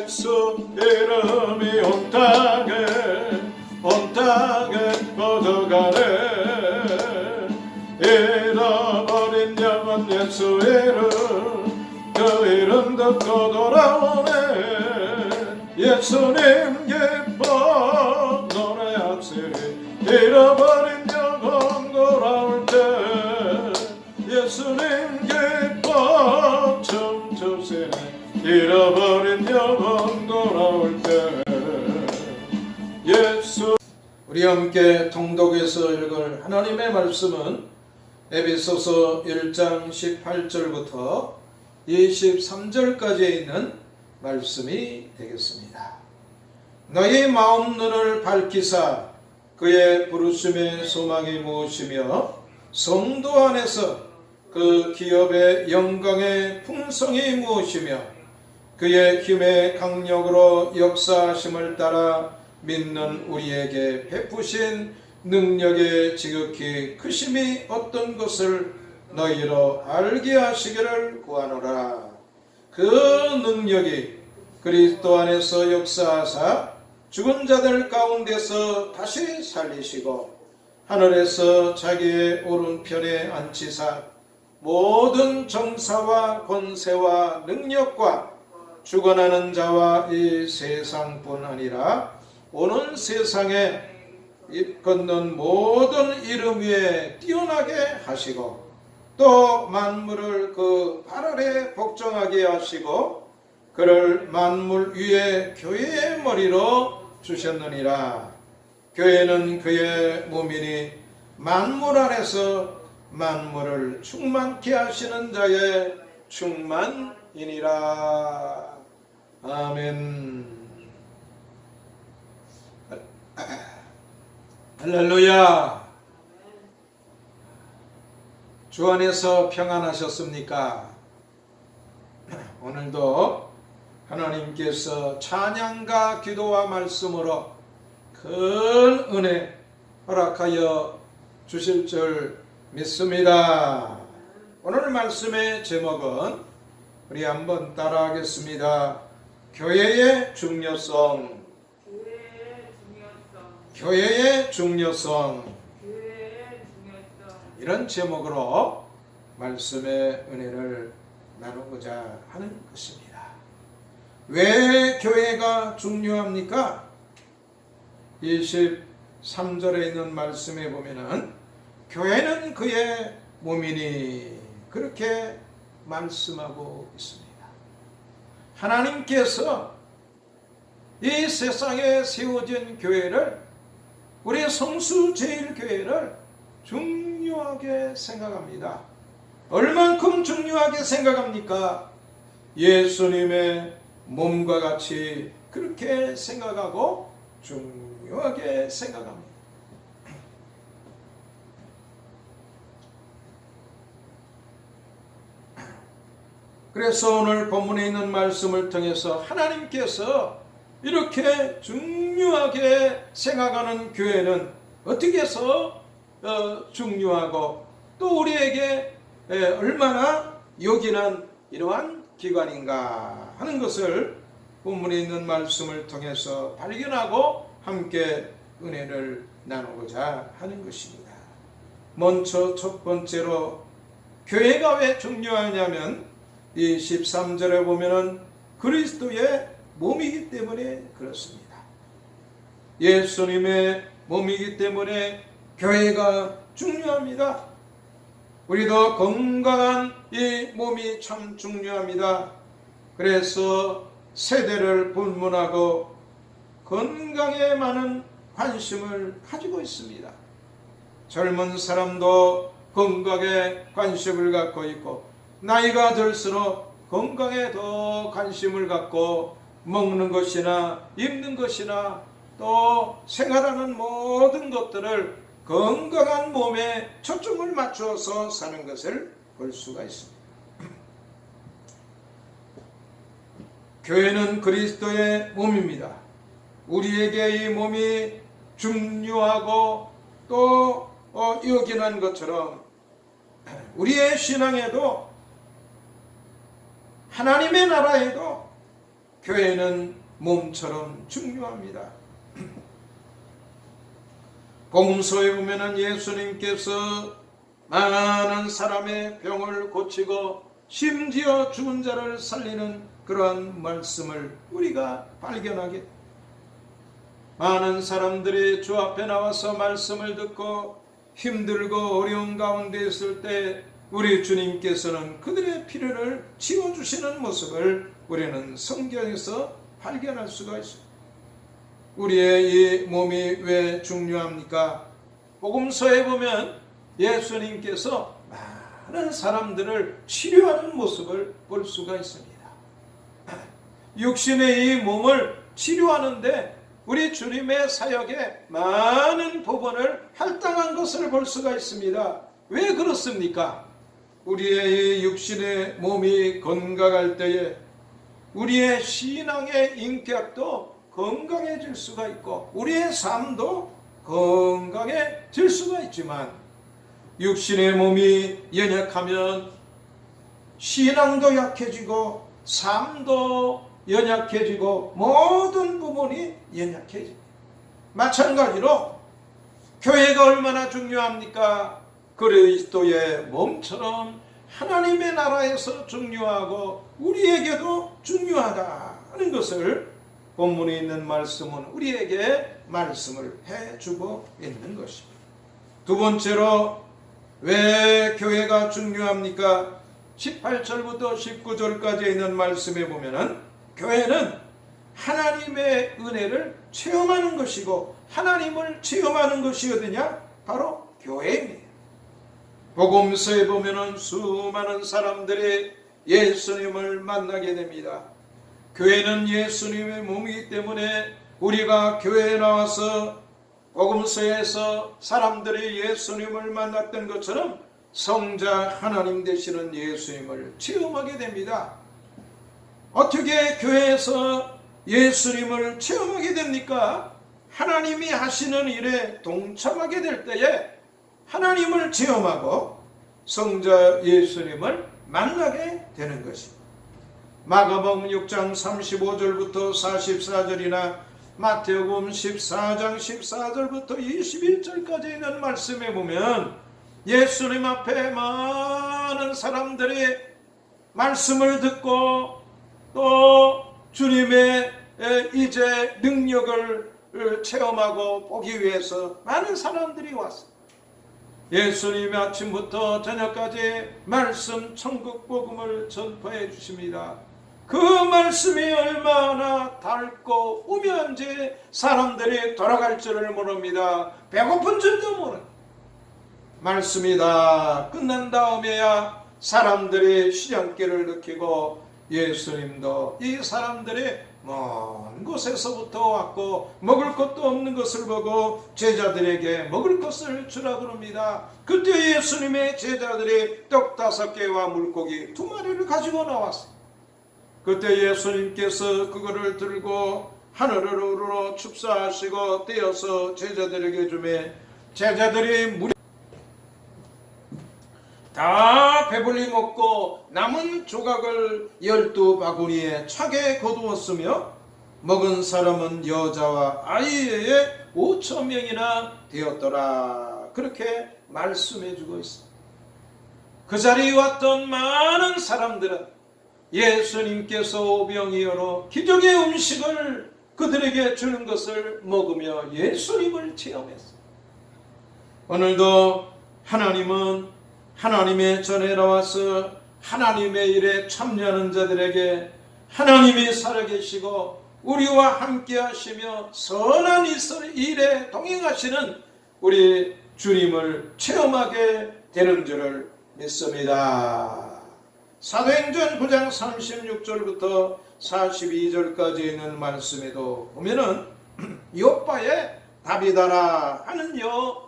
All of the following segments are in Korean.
예수 이름이 온 땅에 뻗어가네. 잃어버린 영혼 예수 이름, 그 이름 듣고 돌아오네. 예수님 기뻐 노래합시리. 잃어버린 영혼 돌아올 때 예수님 기뻐 춤추시네. 잃어버린 영혼 돌아올 때 예수. 우리 함께 통독해서 읽을 하나님의 말씀은 에베소서 1장 18절부터 23절까지에 있는 말씀이 되겠습니다. 너희 마음 눈을 밝히사 그의 부르심의 소망이 무엇이며 성도 안에서 그 기업의 영광의 풍성이 무엇이며 그의 힘의 강력으로 역사하심을 따라 믿는 우리에게 베푸신 능력의 지극히 크심이 어떤 것을 너희로 알게 하시기를 구하노라. 그 능력이 그리스도 안에서 역사하사 죽은 자들 가운데서 다시 살리시고 하늘에서 자기의 오른편에 앉히사 모든 정사와 권세와 능력과 주관하는 자와 이 세상뿐 아니라 오는 세상에 걷는 모든 이름 위에 뛰어나게 하시고 또 만물을 그 발 아래 복종하게 하시고 그를 만물 위에 교회의 머리로 주셨느니라. 교회는 그의 몸이니 만물 안에서 만물을 충만케 하시는 자의 충만이니라. 아멘. 할렐루야. 주 안에서 평안하셨습니까? 오늘도 하나님께서 찬양과 기도와 말씀으로 큰 은혜 허락하여 주실 줄 믿습니다. 오늘 말씀의 제목은 우리 한번 따라하겠습니다. 교회의 중요성. 교회의 중요성. 이런 제목으로 말씀의 은혜를 나누고자 하는 것입니다. 왜 교회가 중요합니까? 23절에 있는 말씀에 보면은 교회는 그의 몸이니 그렇게 말씀하고 있습니다. 하나님께서 이 세상에 세워진 교회를, 우리 성수제일교회를 중요하게 생각합니다. 얼만큼 중요하게 생각합니까? 예수님의 몸과 같이 그렇게 생각하고 중요하게 생각합니다. 그래서 오늘 본문에 있는 말씀을 통해서 하나님께서 이렇게 중요하게 생각하는 교회는 어떻게 해서 중요하고 또 우리에게 얼마나 요긴한 이러한 기관인가 하는 것을 본문에 있는 말씀을 통해서 발견하고 함께 은혜를 나누고자 하는 것입니다. 먼저 첫 번째로 교회가 왜 중요하냐면 이 13절에 보면은 그리스도의 몸이기 때문에 그렇습니다. 예수님의 몸이기 때문에 교회가 중요합니다. 우리도 건강한 이 몸이 참 중요합니다. 그래서 세대를 불문하고 건강에 많은 관심을 가지고 있습니다. 젊은 사람도 건강에 관심을 갖고 있고 나이가 들수록 건강에 더 관심을 갖고 먹는 것이나 입는 것이나 또 생활하는 모든 것들을 건강한 몸에 초점을 맞춰서 사는 것을 볼 수가 있습니다. 교회는 그리스도의 몸입니다. 우리에게 이 몸이 중요하고 또 요긴한 것처럼 우리의 신앙에도 하나님의 나라에도 교회는 몸처럼 중요합니다. 복음서에 보면은 예수님께서 많은 사람의 병을 고치고 심지어 죽은 자를 살리는 그러한 말씀을 우리가 발견하게, 많은 사람들이 주 앞에 나와서 말씀을 듣고 힘들고 어려운 가운데 있을 때 우리 주님께서는 그들의 필요를 지어주시는 모습을 우리는 성경에서 발견할 수가 있습니다. 우리의 이 몸이 왜 중요합니까? 복음서에 보면 예수님께서 많은 사람들을 치료하는 모습을 볼 수가 있습니다. 육신의 이 몸을 치료하는데 우리 주님의 사역에 많은 부분을 할당한 것을 볼 수가 있습니다. 왜 그렇습니까? 우리의 이 육신의 몸이 건강할 때에 우리의 신앙의 인격도 건강해질 수가 있고 우리의 삶도 건강해질 수가 있지만, 육신의 몸이 연약하면 신앙도 약해지고 삶도 연약해지고 모든 부분이 연약해집니다. 마찬가지로 교회가 얼마나 중요합니까? 그리스도의 몸처럼 하나님의 나라에서 중요하고 우리에게도 중요하다는 것을 본문에 있는 말씀은 우리에게 말씀을 해주고 있는 것입니다. 두 번째로 왜 교회가 중요합니까? 18절부터 19절까지 있는 말씀에 보면은 교회는 하나님의 은혜를 체험하는 것이고 하나님을 체험하는 것이 어디냐? 바로 교회입니다. 복음서에 보면은 수많은 사람들이 예수님을 만나게 됩니다. 교회는 예수님의 몸이기 때문에 우리가 교회에 나와서 복음서에서 사람들이 예수님을 만났던 것처럼 성자 하나님 되시는 예수님을 체험하게 됩니다. 어떻게 교회에서 예수님을 체험하게 됩니까? 하나님이 하시는 일에 동참하게 될 때에 하나님을 체험하고 성자 예수님을 만나게 되는 것입니다. 마가복음 6장 35절부터 44절이나 마태복음 14장 14절부터 21절까지 있는 말씀에 보면 예수님 앞에 많은 사람들이 말씀을 듣고 또 주님의 이제 능력을 체험하고 보기 위해서 많은 사람들이 왔습니다. 예수님이 아침부터 저녁까지 말씀 천국 복음을 전파해 주십니다. 그 말씀이 얼마나 달고 우매한지 사람들이 돌아갈 줄을 모릅니다. 배고픈 줄도 모릅니다. 말씀이 다 끝난 다음에야 사람들이 시장길을 느끼고 예수님도 이 사람들이 먼 곳에서부터 왔고 먹을 것도 없는 것을 보고 제자들에게 먹을 것을 주라 그럽니다. 그때 예수님의 제자들이 떡 5개와 물고기 2마리를 가지고 나왔어요. 그때 예수님께서 그거를 들고 하늘으로 축사하시고 떼어서 제자들에게 주매 제자들이 다 배불리 먹고 남은 조각을 12바구니에 차게 거두었으며 먹은 사람은 여자와 아이 외에 5,000명이나 되었더라. 그렇게 말씀해 주고 있습니다. 그 자리에 왔던 많은 사람들은 예수님께서 오병이어로 기적의 음식을 그들에게 주는 것을 먹으며 예수님을 체험했습니다. 오늘도 하나님은 하나님의 전에 나와서 하나님의 일에 참여하는 자들에게 하나님이 살아계시고 우리와 함께 하시며 선한 일에 동행하시는 우리 주님을 체험하게 되는 줄을 믿습니다. 사도행전 9장 36절부터 42절까지 있는 말씀에도 보면은 요빠에 다비다라 하는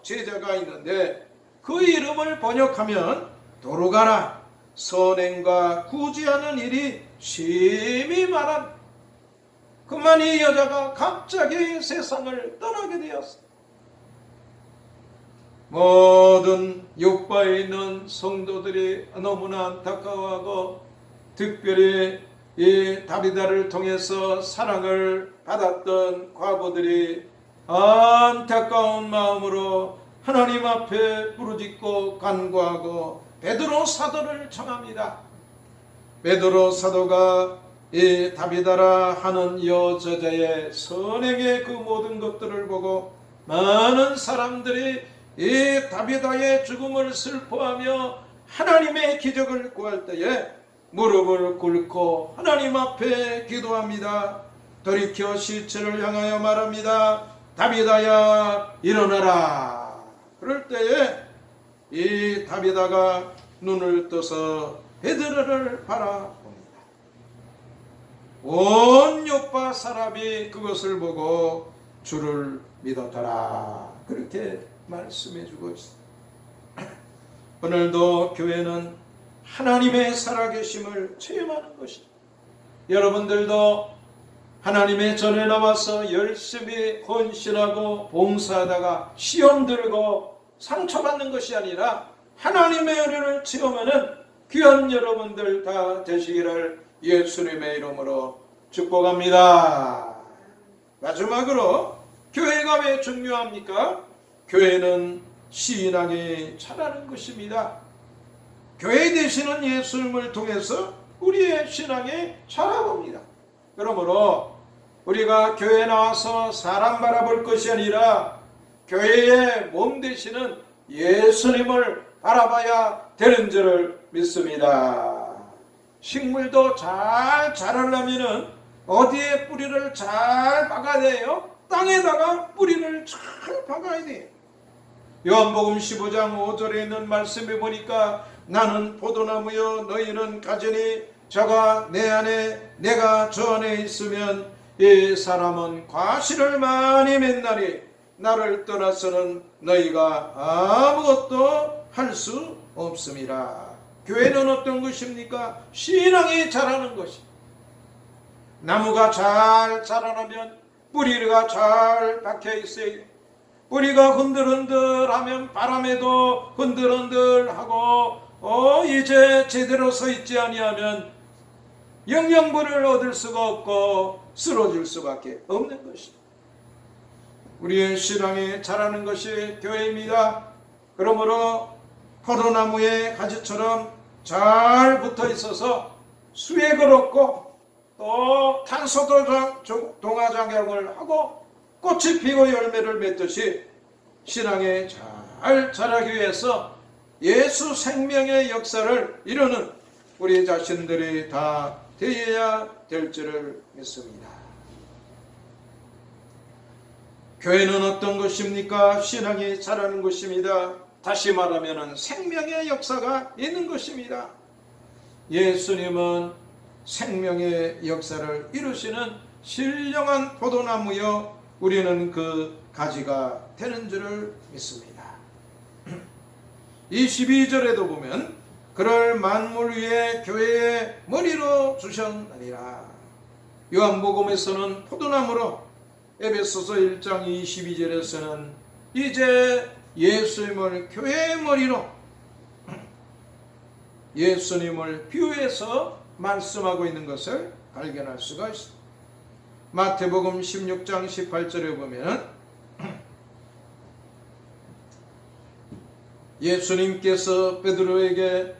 제자가 있는데 그 이름을 번역하면 도로가라 선행과 구제하는 일이 심히 많은, 그만 이 여자가 갑자기 세상을 떠나게 되었습니다. 모든 요바에 있는 성도들이 너무나 안타까워하고 특별히 이 다비다를 통해서 사랑을 받았던 과부들이 안타까운 마음으로 하나님 앞에 부르짖고 간구하고 베드로 사도를 청합니다. 베드로 사도가 이 다비다라 하는 여저자의 선행의 그 모든 것들을 보고 많은 사람들이 이 다비다의 죽음을 슬퍼하며 하나님의 기적을 구할 때에 무릎을 꿇고 하나님 앞에 기도합니다. 돌이켜 시체를 향하여 말합니다. 다비다야 일어나라. 그럴 때에 이 다비다가 눈을 떠서 베드로를 바라봅니다. 온 요파 사람이 그것을 보고 주를 믿었더라. 그렇게 말씀해 주고 있습니다. 오늘도 교회는 하나님의 살아계심을 체험하는 것입니다. 여러분들도 하나님의 전에 나와서 열심히 헌신하고 봉사하다가 시험 들고 상처받는 것이 아니라 하나님의 은혜를 체험하는 귀한 여러분들 다 되시기를 예수님의 이름으로 축복합니다. 마지막으로 교회가 왜 중요합니까? 교회는 신앙이 자라는 것입니다. 교회 되시는 예수님을 통해서 우리의 신앙이 자라봅니다. 그러므로 우리가 교회에 나와서 사람 바라볼 것이 아니라 교회의 몸 되시는 예수님을 바라봐야 되는 줄을 믿습니다. 식물도 잘 자라려면 어디에 뿌리를 잘 박아야 돼요? 땅에다가 뿌리를 잘 박아야 돼요. 요한복음 15장 5절에 있는 말씀에 보니까 나는 포도나무요 너희는 가지니 저가 내 안에 내가 저 안에 있으면 이 사람은 과실을 많이 맺나니 나를 떠나서는 너희가 아무것도 할 수 없음이라. 교회는 어떤 것입니까? 신앙이 자라는 것이. 나무가 잘 자라려면 뿌리가 잘 박혀 있어요. 뿌리가 흔들흔들하면 바람에도 흔들흔들하고 이제 제대로 서 있지 아니하면 영양분을 얻을 수가 없고 쓰러질 수밖에 없는 것입니다. 우리의 신앙이 자라는 것이 교회입니다. 그러므로 포도나무의 가지처럼 잘 붙어 있어서 수액을 얻고 또 탄소도 동화작용을 하고 꽃이 피고 열매를 맺듯이 신앙에 잘 자라기 위해서 예수 생명의 역사를 이루는 우리 자신들이 다 되어야 될 줄을 믿습니다. 교회는 어떤 것입니까? 신앙이 자라는 것입니다. 다시 말하면 생명의 역사가 있는 것입니다. 예수님은 생명의 역사를 이루시는 신령한 포도나무여 우리는 그 가지가 되는 줄을 믿습니다. 22절에도 보면 그를 만물 위에 교회의 머리로 주셨느니라. 요한복음에서는 포도나무로, 에베소서 1장 22절에서는 이제 예수님을 교회의 머리로 예수님을 비유해서 말씀하고 있는 것을 발견할 수가 있습니다. 마태복음 16장 18절에 보면 예수님께서 베드로에게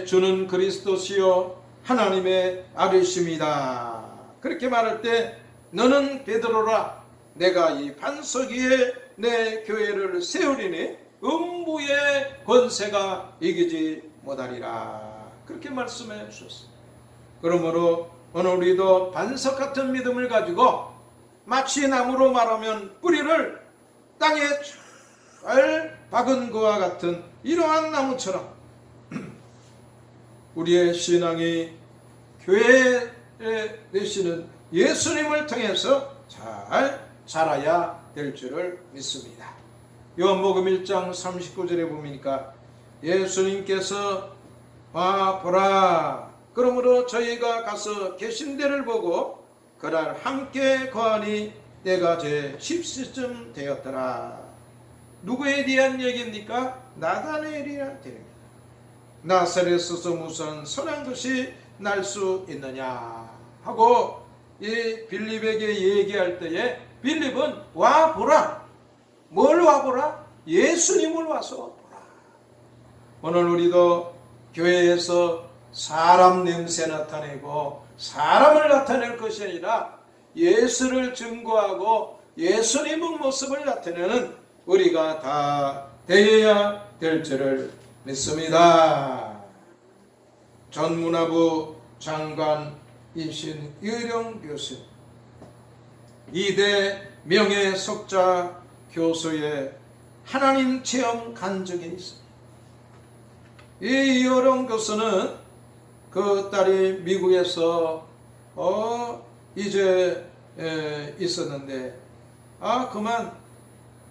주는 그리스도시요 하나님의 아들이십니다. 그렇게 말할 때 너는 베드로라, 내가 이 반석 위에 내 교회를 세우리니 음부의 권세가 이기지 못하리라. 그렇게 말씀해 주셨습니다. 그러므로 오늘 우리도 반석 같은 믿음을 가지고 마치 나무로 말하면 뿌리를 땅에 잘 박은 것과 같은 이러한 나무처럼 우리의 신앙이 교회에 되시는 예수님을 통해서 잘 자라야 될 줄을 믿습니다. 요한복음 1장 39절에 보니까 예수님께서 보라, 그러므로 저희가 가서 계신 데를 보고 그날 함께 거하니 때가 제 10시쯤 되었더라. 누구에 대한 얘기입니까? 나다나엘이라 됩니다. 나사렛에서 무슨 선한 것이 날 수 있느냐 하고 이 빌립에게 얘기할 때에 빌립은 와보라. 뭘 와보라? 예수님을 와서 보라. 오늘 우리도 교회에서 사람 냄새 나타내고 사람을 나타낼 것이 아니라 예수를 증거하고 예수님의 모습을 나타내는 우리가 다 되어야 될 줄을 믿습니다. 전문화부 장관이신 유령 교수, 2대 명예석자 교수의 하나님 체험 간증이 있습니다. 이 유령 교수는 그 딸이 미국에서 이제 있었는데 그만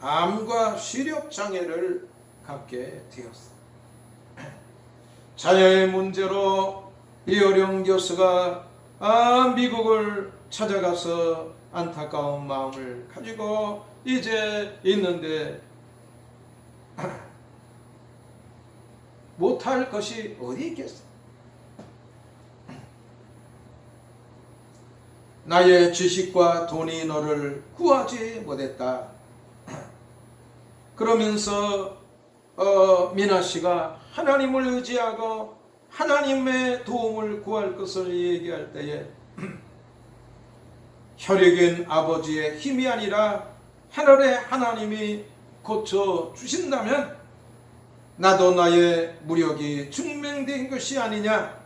암과 시력 장애를 갖게 되었어. 자녀의 문제로 이어령 교수가 미국을 찾아가서 안타까운 마음을 가지고 이제 있는데 못할 것이 어디 있겠어. 나의 지식과 돈이 너를 구하지 못했다. 그러면서 미나 씨가 하나님을 의지하고 하나님의 도움을 구할 것을 얘기할 때에 혈육인 아버지의 힘이 아니라 하늘의 하나님이 고쳐 주신다면 나도 나의 무력이 증명된 것이 아니냐.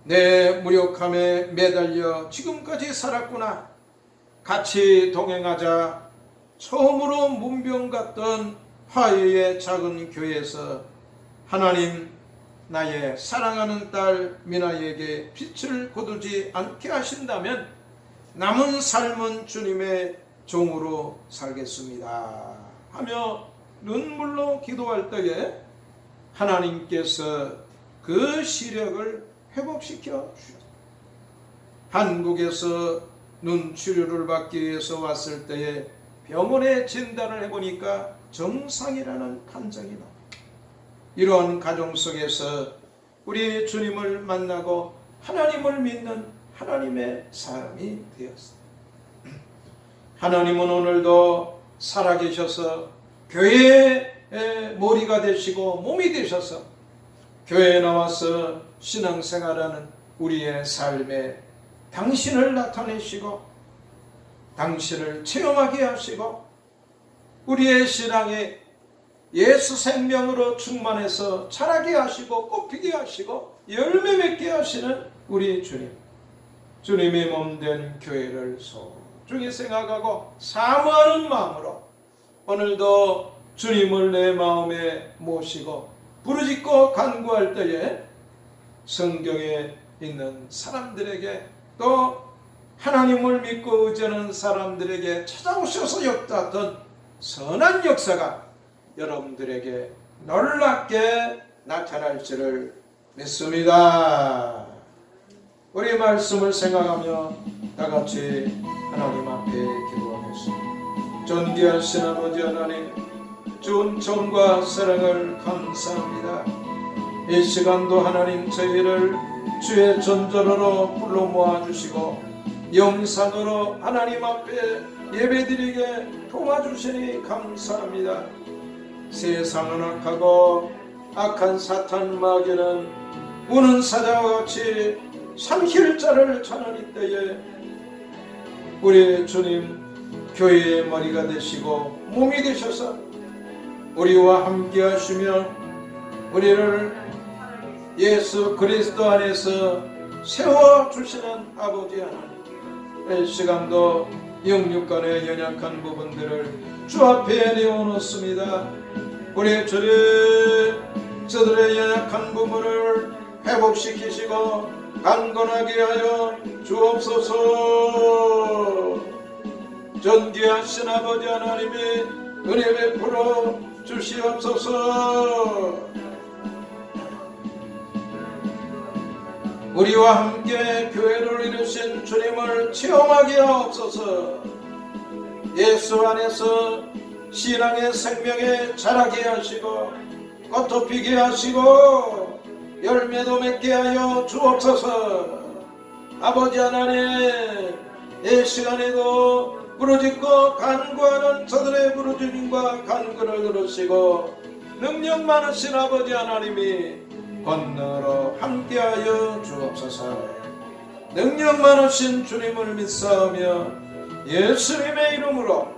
내 무력함에 매달려 지금까지 살았구나. 같이 동행하자 처음으로 문병 갔던 화요의 작은 교회에서 하나님 나의 사랑하는 딸 미나에게 빛을 거두지 않게 하신다면 남은 삶은 주님의 종으로 살겠습니다 하며 눈물로 기도할 때에 하나님께서 그 시력을 회복시켜 주셨습니다. 한국에서 눈 치료를 받기 위해서 왔을 때에 병원에 진단을 해보니까 정상이라는 판정이 나옵니다. 이러한 가정 속에서 우리 주님을 만나고 하나님을 믿는 하나님의 사람이 되었습니다. 하나님은 오늘도 살아계셔서 교회의 머리가 되시고 몸이 되셔서 교회에 나와서 신앙생활하는 우리의 삶에 당신을 나타내시고 당신을 체험하게 하시고 우리의 신앙에 예수 생명으로 충만해서 자라게 하시고 꽃피게 하시고 열매 맺게 하시는 우리 주님, 주님의 몸된 교회를 소중히 생각하고 사모하는 마음으로 오늘도 주님을 내 마음에 모시고 부르짖고 간구할 때에 성경에 있는 사람들에게 또 하나님을 믿고 의지하는 사람들에게 찾아오셔서 역사했던 선한 역사가 여러분들에게 놀랍게 나타날 줄을 믿습니다. 우리 말씀을 생각하며 다같이 하나님 앞에 기도하겠습니다. 존귀하신 아버지 하나님, 주 은총과 사랑을 감사합니다. 이 시간도 하나님 저희를 주의 전전으로 불러 모아주시고 영상으로 하나님 앞에 예배드리게 도와주시니 감사합니다. 세상은 악하고 악한 사탄 마귀는 우는 사자와 같이 삼킬 자를 찾는 이때에 우리 주님 교회의 머리가 되시고 몸이 되셔서 우리와 함께 하시며 우리를 예수 그리스도 안에서 세워주시는 아버지 하나님, 이 시간도 영육간의 연약한 부분들을 주 앞에 내어놓습니다. 우리 주님 저들의 연약한 부분을 회복시키시고 강건하게 하여 주옵소서. 존귀하신 아버지 하나님이 은혜 베풀어 주시옵소서. 우리와 함께 교회를 이루신 주님을 체험하게 하옵소서. 예수 안에서 신앙의 생명에 자라게 하시고 꽃도 피게 하시고 열매도 맺게 하여 주옵소서. 아버지 하나님, 이 시간에도 부르짖고 간구하는 저들의 부르짖음과 간구를 들으시고 능력 많으신 아버지 하나님이 권능으로 함께하여 주옵소서. 능력 많으신 주님을 믿사오며 예수님의 이름으로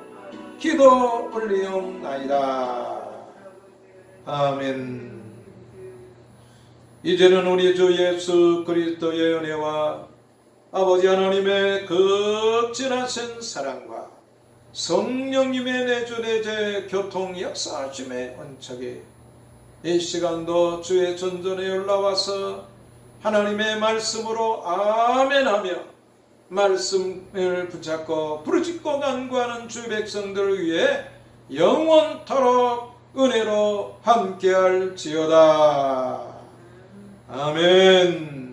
기도 올리옵나이다. 아멘. 이제는 우리 주 예수 그리스도의 은혜와 아버지 하나님의 극진하신 사랑과 성령님의 내주내제 교통 역사하심의 은총이 이 시간도 주의 전전에 올라와서 하나님의 말씀으로 아멘하며 말씀을 붙잡고 부르짖고 간구하는 주 백성들을 위해 영원토록 은혜로 함께할지어다. 아멘.